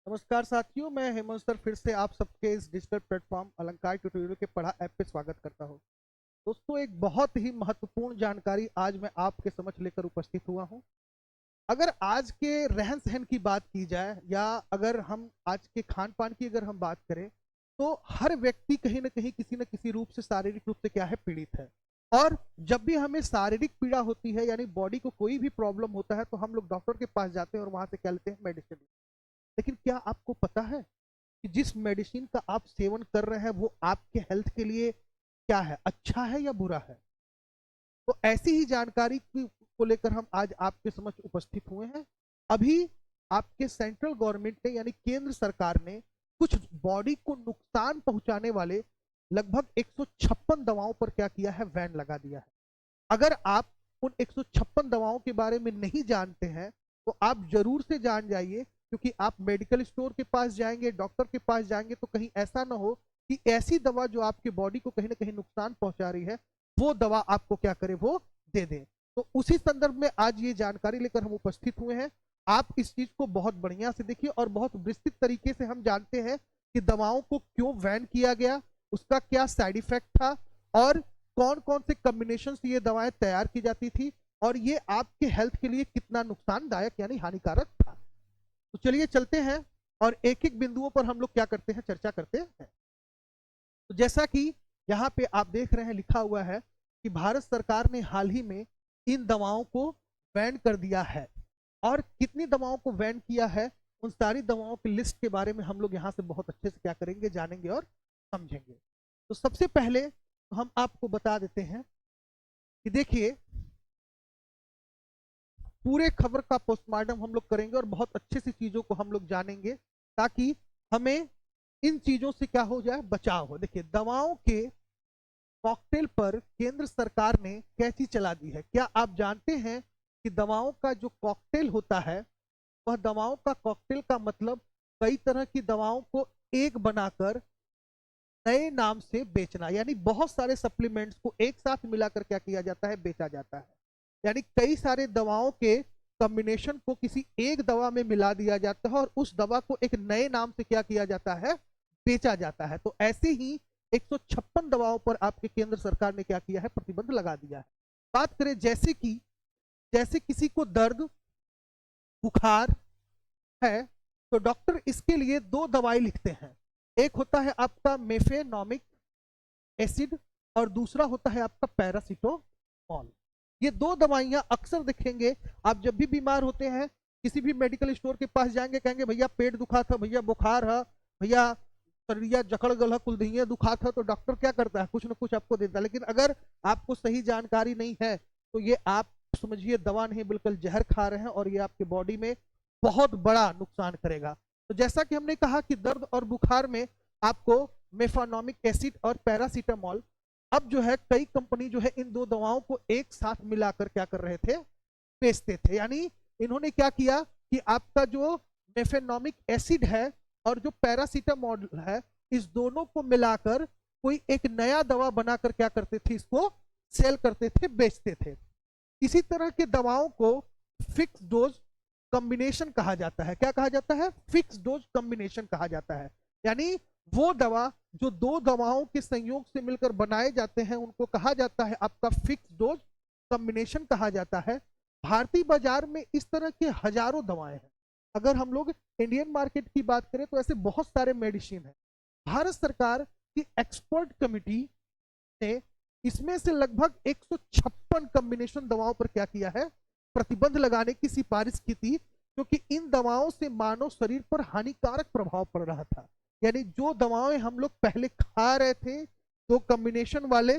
नमस्कार साथियों, मैं हेमंत सर फिर से आप सबके इस डिजिटल प्लेटफॉर्म अलंकार ट्यूटोरियल के पढ़ा ऐप पे स्वागत करता हूं। दोस्तों, एक बहुत ही महत्वपूर्ण जानकारी आज मैं आपके समक्ष लेकर उपस्थित हुआ हूं। अगर आज के रहन सहन की बात की जाए या अगर हम आज के खान पान की अगर हम बात करें, तो हर व्यक्ति कहीं ना कहीं किसी न किसी रूप से शारीरिक रूप से क्या है, पीड़ित है। और जब भी हमें शारीरिक पीड़ा होती है यानी बॉडी को कोई भी प्रॉब्लम होता है तो हम लोग डॉक्टर के पास जाते हैं और वहां से क्या लेते हैं, मेडिसिन। लेकिन क्या आपको पता है कि जिस मेडिसिन का आप सेवन कर रहे हैं वो आपके हेल्थ के लिए क्या है, अच्छा है या बुरा है? तो ऐसी ही जानकारी को लेकर हम आज आपके समक्ष उपस्थित हुए हैं। अभी आपके सेंट्रल गवर्नमेंट ने यानी केंद्र सरकार ने कुछ बॉडी को नुकसान पहुंचाने वाले लगभग 156 दवाओं पर क्या किया है, बैन लगा दिया है। अगर आप उन 156 दवाओं के बारे में नहीं जानते हैं तो आप जरूर से जान जाइए, क्योंकि आप मेडिकल स्टोर के पास जाएंगे, डॉक्टर के पास जाएंगे तो कहीं ऐसा ना हो कि ऐसी दवा जो आपके बॉडी को कहीं ना कहीं नुकसान पहुंचा रही है वो दवा आपको क्या करे, वो दे दे। तो उसी संदर्भ में आज ये जानकारी लेकर हम उपस्थित हुए हैं। आप इस चीज को बहुत बढ़िया से देखिए और बहुत विस्तृत तरीके से हम जानते हैं कि दवाओं को क्यों बैन किया गया, उसका क्या साइड इफेक्ट था और कौन कौन से कॉम्बिनेशन से ये दवाएं तैयार की जाती थी और ये आपके हेल्थ के लिए कितना नुकसानदायक यानी हानिकारक था। तो चलिए चलते हैं और एक एक बिंदुओं पर हम लोग क्या करते हैं, चर्चा करते हैं। तो जैसा कि यहाँ पे आप देख रहे हैं, लिखा हुआ है कि भारत सरकार ने हाल ही में इन दवाओं को बैन कर दिया है। और कितनी दवाओं को बैन किया है, उन सारी दवाओं की लिस्ट के बारे में हम लोग यहाँ से बहुत अच्छे से क्या करेंगे, जानेंगे और समझेंगे। तो सबसे पहले हम आपको बता देते हैं कि देखिए, पूरे खबर का पोस्टमार्टम हम लोग करेंगे और बहुत अच्छे से चीजों को हम लोग जानेंगे ताकि हमें इन चीजों से क्या हो जाए, बचाव हो। देखिए, दवाओं के कॉकटेल पर केंद्र सरकार ने कैची चला दी है। क्या आप जानते हैं कि दवाओं का जो कॉकटेल होता है, वह दवाओं का कॉकटेल का मतलब कई तरह की दवाओं को एक बनाकर नए नाम से बेचना, यानी बहुत सारे सप्लीमेंट्स को एक साथ मिलाकर क्या किया जाता है, बेचा जाता है। यानी कई सारे दवाओं के कॉम्बिनेशन को किसी एक दवा में मिला दिया जाता है और उस दवा को एक नए नाम से क्या किया जाता है, बेचा जाता है। तो ऐसे ही 156 दवाओं पर आपके केंद्र सरकार ने क्या किया है, प्रतिबंध लगा दिया है। बात करें जैसे किसी को दर्द बुखार है तो डॉक्टर इसके लिए दो दवाई लिखते हैं। एक होता है आपका मेफेनॉमिक एसिड और दूसरा होता है आपका पैरासीटामोल। ये दो दवाइयां अक्सर दिखेंगे, आप जब भी बीमार होते हैं किसी भी मेडिकल स्टोर के पास जाएंगे, कहेंगे भैया पेट दुखा था, भैया बुखार है, भैया शरीर जकड़ गल है, कुलदहिया दुखा था, तो डॉक्टर क्या करता है, कुछ ना कुछ आपको देता है। लेकिन अगर आपको सही जानकारी नहीं है तो ये आप समझिए दवा नहीं बिल्कुल जहर खा रहे हैं और ये आपके बॉडी में बहुत बड़ा नुकसान करेगा। तो जैसा कि हमने कहा कि दर्द और बुखार में आपको मेफानोमिक एसिड और पैरासीटामोल, अब जो है कई कंपनी जो है इन दो दवाओं को एक साथ मिलाकर क्या कर रहे थे, बेचते थे। यानी इन्होंने क्या किया कि आपका जो मेफेनोमिक एसिड है और जो पैरासीटामोल है, इस दोनों को मिलाकर कोई एक नया दवा बनाकर क्या करते थे, इसको सेल करते थे, बेचते थे। इसी तरह के दवाओं को फिक्स डोज कॉम्बिनेशन कहा जाता है। क्या कहा जाता है, फिक्स डोज कॉम्बिनेशन कहा जाता है। यानी वो दवा जो दो दवाओं के संयोग से मिलकर बनाए जाते हैं उनको कहा जाता है आपका फिक्स डोज कॉम्बिनेशन कहा जाता है। भारतीय बाजार में इस तरह के हजारों दवाएं हैं। अगर हम लोग इंडियन मार्केट की बात करें तो ऐसे बहुत सारे मेडिसिन हैं। भारत सरकार की एक्सपर्ट कमेटी ने इसमें से लगभग 156 कॉम्बिनेशन दवाओं पर क्या किया है, प्रतिबंध लगाने की सिफारिश की थी, क्योंकि इन दवाओं से मानव शरीर पर हानिकारक प्रभाव पड़ रहा था। यानी जो दवाएं हम लोग पहले खा रहे थे, दो कॉम्बिनेशन वाले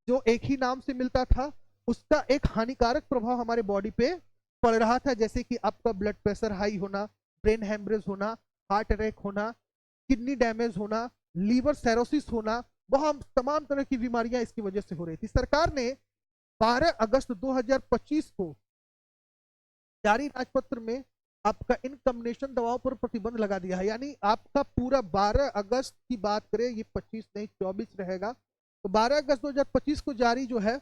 जो एक ही नाम से मिलता था, उसका एक हानिकारक प्रभाव हमारे बॉडी पे पड़ रहा था। जैसे कि आपका ब्लड प्रेशर हाई होना, ब्रेन हेमरेज होना, हार्ट अटैक होना, किडनी डैमेज होना, लीवर सेरोसिस होना, बहुत तमाम तरह की बीमारियां इसकी वजह से हो रही थी। सरकार ने 12 अगस्त 2025 को जारी राजपत्र में आपका इन कॉम्बिनेशन दवाओं पर प्रतिबंध लगा दिया है। यानी आपका पूरा 12 अगस्त की बात करें, ये 25 नहीं 24 रहेगा, तो 12 अगस्त 2025 को जारी जो है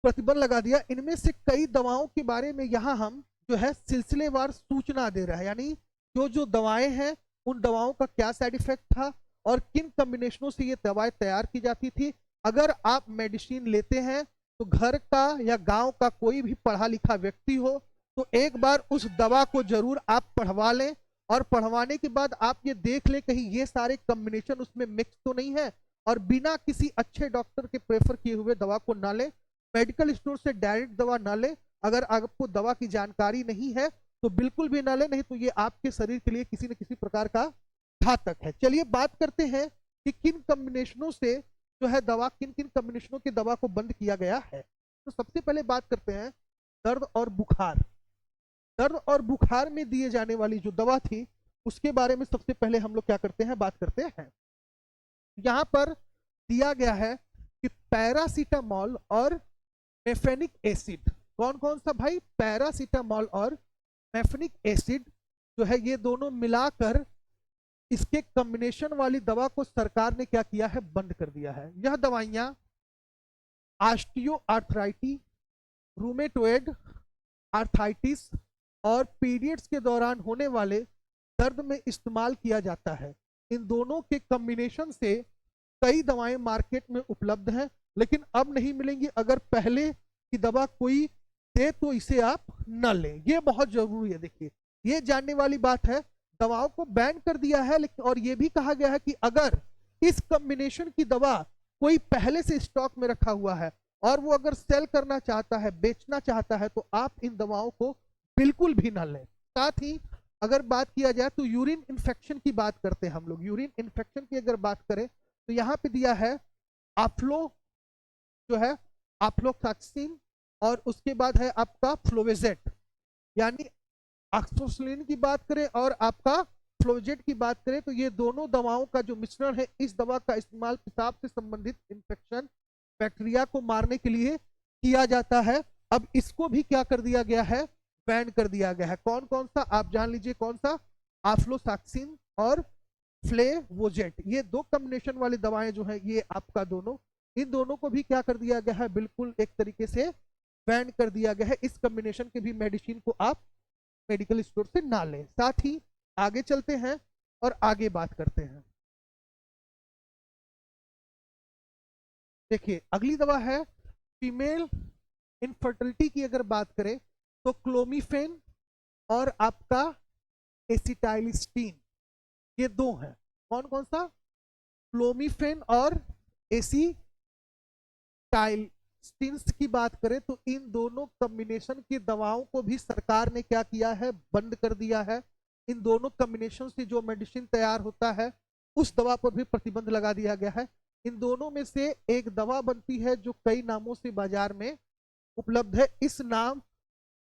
प्रतिबंध लगा दिया। इनमें से कई दवाओं के बारे में यहाँ हम जो है सिलसिलेवार सूचना दे रहा है। यानी जो जो दवाएं हैं उन दवाओं का क्या साइड इफेक्ट था और किन कॉम्बिनेशनों से ये दवाएं तैयार की जाती थी। अगर आप मेडिसिन लेते हैं तो घर का या गांव का कोई भी पढ़ा लिखा व्यक्ति हो तो एक बार उस दवा को जरूर आप पढ़वा लें, और पढ़वाने के बाद आप ये देख लें कहीं ये सारे कॉम्बिनेशन उसमें मिक्स तो नहीं है, और बिना किसी अच्छे डॉक्टर के प्रेफर किए हुए दवा को ना लें। मेडिकल स्टोर से डायरेक्ट दवा ना लें। अगर आपको दवा की जानकारी नहीं है तो बिल्कुल भी ना लें, नहीं तो ये आपके शरीर के लिए किसी न किसी प्रकार का घातक है। चलिए बात करते हैं कि किन कॉम्बिनेशनों से जो है दवा, किन किन कॉम्बिनेशनों की दवा को बंद किया गया है। तो सबसे पहले बात करते हैं दर्द और बुखार। दर्द और बुखार में दिए जाने वाली जो दवा थी उसके बारे में सबसे पहले हम लोग क्या करते हैं, बात करते हैं। यहां पर दिया गया है कि पैरासीटामोल और मेफेनिक एसिड, कौन कौन सा भाई, पैरासीटामोल और मेफेनिक एसिड जो है ये दोनों मिलाकर इसके कॉम्बिनेशन वाली दवा को सरकार ने क्या किया है, बंद कर दिया है। यह दवाइयां ऑस्टियो आर्थराइटिस, रूमेटोइड आर्थराइटिस और पीरियड्स के दौरान होने वाले दर्द में इस्तेमाल किया जाता है। इन दोनों के कॉम्बिनेशन से कई दवाएं मार्केट में उपलब्ध हैं, लेकिन अब नहीं मिलेंगी। अगर पहले की दवा कोई दे तो इसे आप न लें, ये बहुत जरूरी है। देखिए ये जानने वाली बात है, दवाओं को बैन कर दिया है, लेकिन और ये भी कहा गया है कि अगर इस कॉम्बिनेशन की दवा कोई पहले से स्टॉक में रखा हुआ है और वो अगर सेल करना चाहता है, बेचना चाहता है, तो आप इन दवाओं को बिल्कुल भी ना लें। साथ ही अगर बात किया जाए तो यूरिन इन्फेक्शन की बात करते हैं हम लोग। यूरिन इन्फेक्शन की अगर बात करें तो यहाँ पे दिया है आफ्लो जो है आफ्लोक्साक्सिन, और उसके बाद है आपका फ्लोवेजेट, यानी ऑक्सोसिलिन की बात करें और आपका फ्लोजेट की बात करें तो ये दोनों दवाओं का जो मिश्रण है, इस दवा का इस्तेमाल पेशाब से संबंधित इन्फेक्शन बैक्टीरिया को मारने के लिए किया जाता है। अब इसको भी क्या कर दिया गया है, बैन कर दिया गया है। कौन कौन सा आप जान लीजिए, कौन सा, आफ्लोसाक्सिन और फ्लेवोजेट, ये दो कॉम्बिनेशन वाली दवाएं जो है ये आपका दोनों, इन दोनों को भी क्या कर दिया गया है, बिल्कुल एक तरीके से बैन कर दिया गया है। इस कॉम्बिनेशन के भी मेडिसिन को आप मेडिकल स्टोर से ना लें। साथ ही आगे चलते हैं और आगे बात करते हैं। देखिए अगली दवा है फीमेल इनफर्टिलिटी की अगर बात करें तो क्लोमीफेन और आपका एसिटाइलिस्टीन, ये दो हैं। कौन कौन सा, क्लोमीफेन और एसिटाइलिस्टीन की बात करें तो इन दोनों कॉम्बिनेशन की दवाओं को भी सरकार ने क्या किया है, बंद कर दिया है। इन दोनों कॉम्बिनेशन से जो मेडिसिन तैयार होता है उस दवा पर भी प्रतिबंध लगा दिया गया है। इन दोनों में से एक दवा बनती है जो कई नामों से बाजार में उपलब्ध है।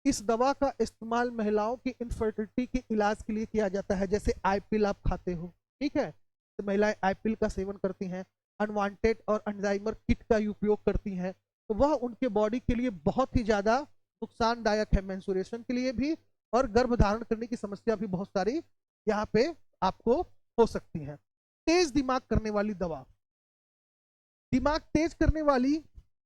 इस दवा का इस्तेमाल महिलाओं की इनफर्टिलिटी के इलाज के लिए किया जाता है। जैसे आईपिल आप खाते हो, ठीक है, तो महिलाएं आईपिल का सेवन करती हैं, अनवांटेड और अल्जाइमर किट का उपयोग करती हैं, तो वह उनके बॉडी के लिए बहुत ही ज्यादा नुकसानदायक है, मेंस्ट्रुएशन के लिए भी, और गर्भधारण करने की समस्या भी बहुत सारी यहाँ पे आपको हो सकती है। तेज दिमाग करने वाली दवा, दिमाग तेज करने वाली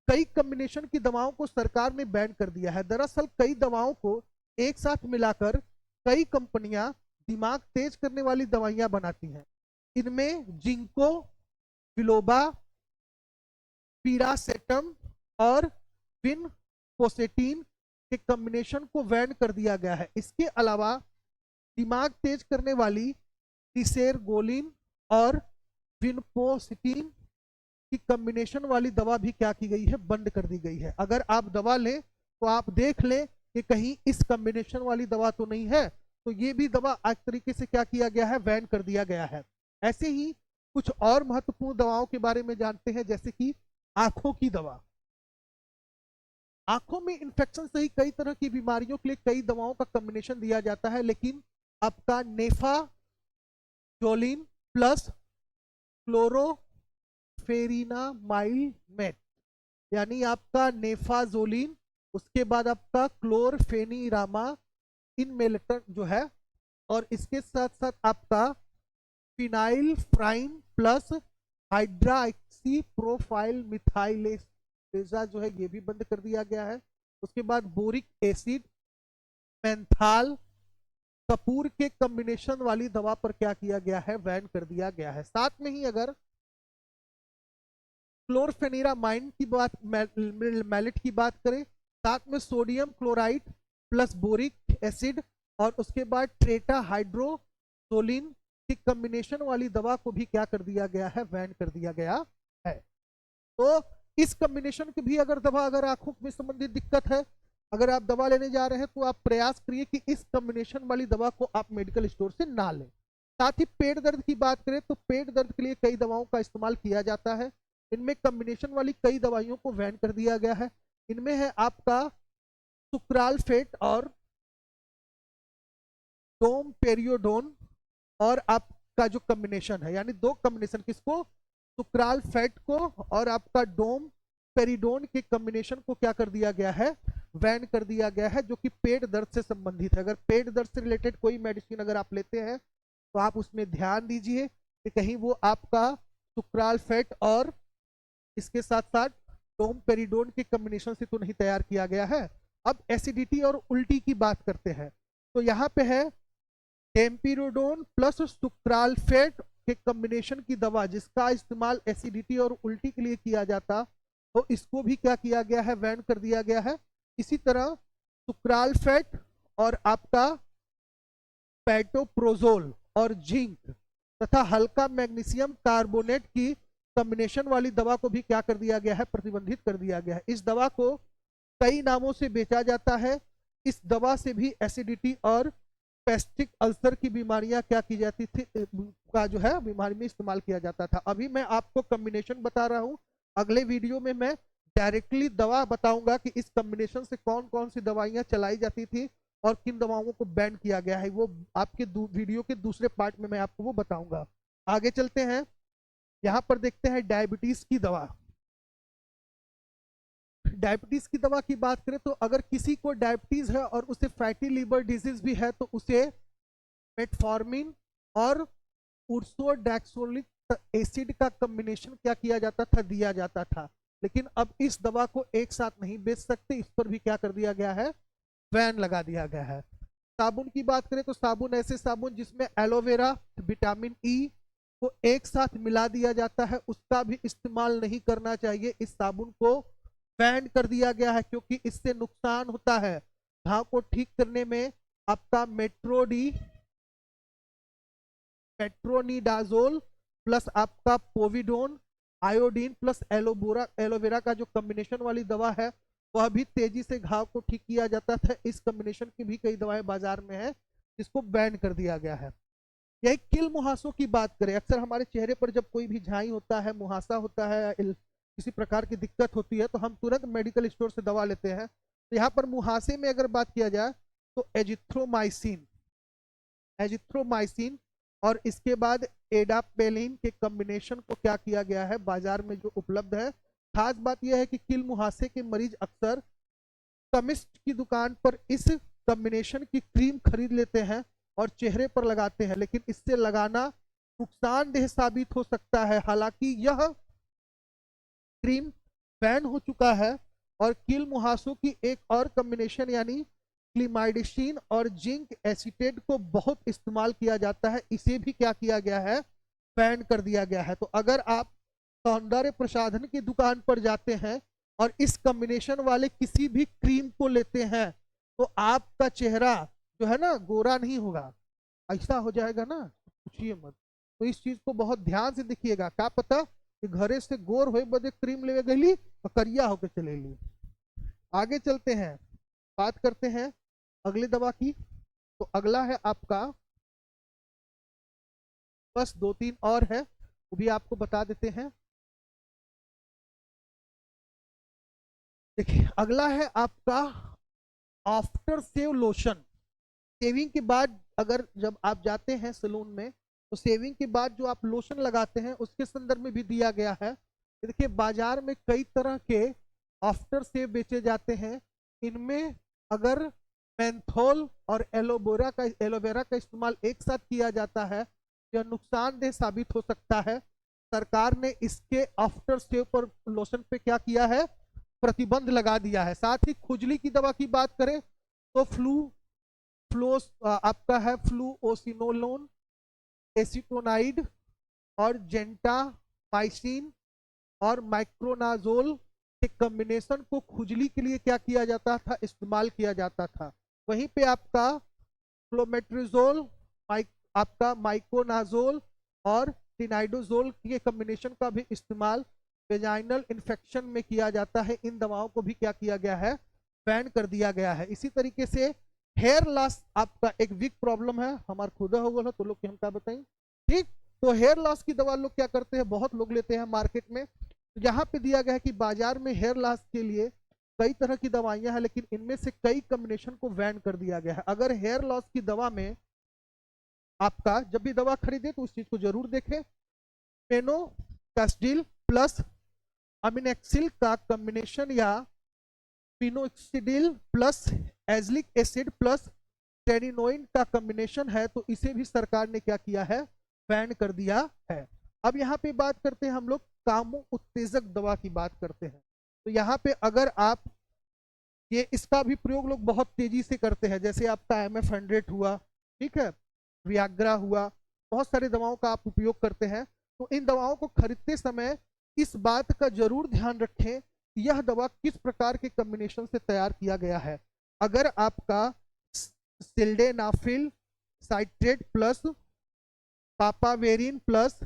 कई कॉम्बिनेशन की दवाओं को सरकार ने बैन कर दिया है। दरअसल कई दवाओं को एक साथ मिलाकर कई कंपनियां दिमाग तेज करने वाली दवाइयां बनाती हैं। इनमें जिंको बिलोबा, पीरासेटम और विनकोसेटिन के कॉम्बिनेशन को बैन कर दिया गया है। इसके अलावा दिमाग तेज करने वाली टिसेरगोलिन और विनकोसेटिन की कॉम्बिनेशन वाली दवा भी क्या की गई है, बंद कर दी गई है। अगर आप दवा लें तो आप देख लें कि कहीं इस कॉम्बिनेशन वाली दवा तो नहीं है, तो ये भी दवा एक तरीके से क्या किया गया है, बैन कर दिया गया है। ऐसे ही कुछ और महत्वपूर्ण दवाओं के बारे में जानते हैं, जैसे कि आंखों की दवा। आंखों में इंफेक्शन सही कई तरह की बीमारियों के लिए कई दवाओं का कॉम्बिनेशन दिया जाता है, लेकिन आपका नेफाजोलिन प्लस क्लोरोफेरिनामाइड, यानी आपका नेफाजोलिन, उसके बाद आपका क्लोरफेनिरामा इनमेलेटर जो है, और इसके साथ साथ आपका फिनाइल फ्राइन प्लस हाइड्राक्सी प्रोफाइल मिथाइलेजा जो है ये भी बंद कर दिया गया है। उसके बाद बोरिक एसिड, मेंथाल कपूर के कॉम्बिनेशन वाली दवा पर क्या किया गया है, बैन कर दिया गया है। साथ में ही अगर क्लोरफेनिरामाइन की बात, मैलिट की बात करें, साथ में sodium chloride plus boric acid और उसके बाद ट्रेटा हाइड्रोसोलिन की कॉम्बिनेशन वाली दवा को भी क्या कर दिया गया है, बैन कर दिया गया है। तो इस कॉम्बिनेशन की भी अगर दवा, अगर आंखों में संबंधित दिक्कत है, अगर आप दवा लेने जा रहे हैं तो आप प्रयास करिए कि इस कॉम्बिनेशन वाली दवा को आप मेडिकल स्टोर से ना लें। साथ ही पेट दर्द की बात करें तो पेट दर्द के लिए कई दवाओं का इस्तेमाल किया जाता है। इनमें कॉम्बिनेशन वाली कई दवाइयों को बैन कर दिया गया है। इनमें है आपका सुक्रालफेट और डोमपेरियोडोन, और आपका जो कॉम्बिनेशन है, यानी दो कॉम्बिनेशन, किसको, सुक्रालफेट को और आपका डोम पेरिडोन के कॉम्बिनेशन को क्या कर दिया गया है, बैन कर दिया गया है, जो कि पेट दर्द से संबंधित है। अगर पेट दर्द से रिलेटेड कोई मेडिसिन अगर आप लेते हैं तो आप उसमें ध्यान दीजिए कि कहीं वो आपका सुक्रालफेट और इसके साथ साथ डोमपेरिडोन के कॉम्बिनेशन से तो नहीं तैयार किया गया है। अब एसिडिटी और उल्टी की बात करते हैं तो यहाँ पे है टेम्पिरोडोन प्लस सुक्रालफेट के कॉम्बिनेशन की दवा जिसका इस्तेमाल एसिडिटी और उल्टी के लिए किया जाता, तो इसको भी क्या किया गया है, बैन कर दिया गया है। इसी तरह सुक्रालफेट और आपका पेटोप्रोजोल और जिंक तथा हल्का मैग्नीशियम कार्बोनेट की कॉम्बिनेशन वाली दवा को भी क्या कर दिया गया है, प्रतिबंधित कर दिया गया है। इस दवा को कई नामों से बेचा जाता है। इस दवा से भी एसिडिटी और पेस्टिक अल्सर की बीमारियां क्या की जाती थी, का जो है बीमारी में इस्तेमाल किया जाता था। अभी मैं आपको कॉम्बिनेशन बता रहा हूं, अगले वीडियो में मैं डायरेक्टली दवा बताऊंगा कि इस कॉम्बिनेशन से कौन कौन सी दवाइयां चलाई जाती थी और किन दवाओं को बैन किया गया है, वो आपके वीडियो के दूसरे पार्ट में मैं आपको वो बताऊंगा। आगे चलते हैं, यहां पर देखते हैं डायबिटीज की दवा। डायबिटीज की दवा की बात करें तो अगर किसी को डायबिटीज है और उसे फैटी लीवर डिजीज भी है तो उसे मेटफॉर्मिन और उर्सोडेक्सोलिक एसिड का कॉम्बिनेशन क्या किया जाता था, दिया जाता था। लेकिन अब इस दवा को एक साथ नहीं बेच सकते, इस पर भी क्या कर दिया गया है, बैन लगा दिया गया है। साबुन की बात करें तो साबुन ऐसे साबुन जिसमें एलोवेरा, विटामिन ई को एक साथ मिला दिया जाता है, उसका भी इस्तेमाल नहीं करना चाहिए। इस साबुन को बैन कर दिया गया है क्योंकि इससे नुकसान होता है। घाव को ठीक करने में आपका मेट्रोनिडाजोल प्लस आपका पोविडोन, आयोडीन प्लस एलोवेरा का जो कॉम्बिनेशन वाली दवा है वह भी तेजी से घाव को ठीक किया जाता था। इस कॉम्बिनेशन की भी कई दवाएं बाजार में है जिसको बैन कर दिया गया है। यही किल मुहासों की बात करें, अक्सर हमारे चेहरे पर जब कोई भी झाई होता है, मुहासा होता है, किसी प्रकार की दिक्कत होती है तो हम तुरंत मेडिकल स्टोर से दवा लेते हैं। तो यहाँ पर मुहासे में अगर बात किया जाए तो एजिथ्रोमाइसिन और इसके बाद एडापेलिन के कॉम्बिनेशन को क्या किया गया है, बाजार में जो उपलब्ध है। खास बात यह है कि किल मुहासे के मरीज अक्सर केमिस्ट की दुकान पर इस कॉम्बिनेशन की क्रीम खरीद लेते हैं और चेहरे पर लगाते हैं, लेकिन इससे लगाना नुकसानदेह साबित हो सकता है। हालांकि यह क्रीम बैन हो चुका है और किल मुहासों की एक और कॉम्बिनेशन यानी क्लिमाइडिसिन और जिंक एसिटेट को बहुत इस्तेमाल किया जाता है, इसे भी क्या किया गया है, बैन कर दिया गया है। तो अगर आप सौंदर्य प्रसाधन की दुकान पर जाते हैं और इस कॉम्बिनेशन वाले किसी भी क्रीम को लेते हैं तो आपका चेहरा जो है ना गोरा नहीं होगा, ऐसा हो जाएगा ना, पूछिए मत। तो इस चीज को बहुत ध्यान से देखिएगा, क्या पता कि घरे से गोर हो बदे क्रीम लेवे गई और करिया होके चले ली। आगे चलते हैं, बात करते हैं अगली दवा की। तो अगला है आपका, बस दो तीन और है वो भी आपको बता देते हैं। देखिए अगला है आपका आफ्टर सेव लोशन। शेविंग के बाद अगर जब आप जाते हैं सैलून में तो शेविंग के बाद जो आप लोशन लगाते हैं उसके संदर्भ में भी दिया गया है। देखिए बाजार में कई तरह के आफ्टर सेव बेचे जाते हैं, इनमें अगर मेंथोल और एलोवेरा का इस्तेमाल एक साथ किया जाता है यह नुकसानदेह साबित हो सकता है। सरकार ने इसके आफ्टर सेव पर लोशन पे क्या किया है, प्रतिबंध लगा दिया है। साथ ही खुजली की दवा की बात करें तो आपका है फ्लूओसिनोलोन, एसीटोनाइड और जेंटामाइसिन और माइक्रोनाजोल के कॉम्बिनेशन को खुजली के लिए क्या किया जाता था, इस्तेमाल किया जाता था। वहीं पे आपका क्लोमेट्रिजोल, आपका माइकोनाजोल और टिनाइडोजोल के कॉम्बिनेशन का भी इस्तेमाल वेजाइनल इन्फेक्शन में किया जाता है। इन दवाओं को भी क्या किया गया है, बैन कर दिया गया है। इसी तरीके से हेयर लॉस आपका एक वीक प्रॉब्लम है, हमारे खुदा हो गया तो लोग हम क्या बताएं, ठीक। तो हेयर लॉस की दवा लोग क्या करते हैं, बहुत लोग लेते हैं मार्केट में। तो यहाँ पे दिया गया है कि बाजार में हेयर लॉस के लिए कई तरह की दवाइयां हैं, लेकिन इनमें से कई कॉम्बिनेशन को बैन कर दिया गया है। अगर हेयर लॉस की दवा में आपका जब भी दवा खरीदे तो उस चीज को जरूर देखें, पेनोकास्डिल प्लस अमीनेक्सिल का कॉम्बिनेशन या पिनोक्सिडिल प्लस एजलिक एसिड प्लस टेनिनोइन का कॉम्बिनेशन है, तो इसे भी सरकार ने क्या किया है, बैन कर दिया है। अब यहाँ पे बात करते हैं हम लोग कामो उत्तेजक दवा की बात करते हैं। तो यहाँ पे अगर आप ये इसका भी प्रयोग लोग बहुत तेजी से करते हैं, जैसे आपका MF100 हुआ, ठीक है, वियाग्रा हुआ, बहुत सारी दवाओं का आप उपयोग करते हैं। तो इन दवाओं को खरीदते समय इस बात का जरूर ध्यान रखें कि यह दवा किस प्रकार के कॉम्बिनेशन से तैयार किया गया है। अगर आपका sildenafil citrate plus papaverine plus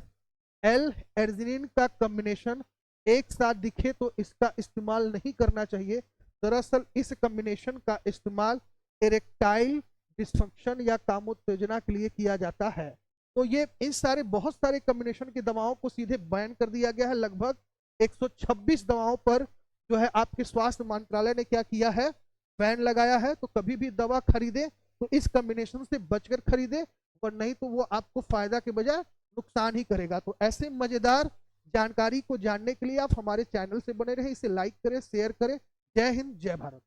L arginine का कॉम्बिनेशन एक साथ दिखे तो इसका इस्तेमाल नहीं करना चाहिए। दरअसल इस कॉम्बिनेशन का इस्तेमाल इरेक्टाइल डिस्फंक्शन या कामोत्तेजना के लिए किया जाता है। तो ये इन सारे बहुत सारे कॉम्बिनेशन की दवाओं को सीधे बैन कर दिया गया है। लगभग 126 दवाओं पर जो है आपके स्वास्थ्य मंत्रालय ने क्या किया है, बैन लगाया है। तो कभी भी दवा खरीदे तो इस कॉम्बिनेशन से बचकर खरीदे, और नहीं तो वो आपको फायदा के बजाय नुकसान ही करेगा। तो ऐसे मजेदार जानकारी को जानने के लिए आप हमारे चैनल से बने रहे, इसे लाइक करें, शेयर करें। जय हिंद, जय भारत।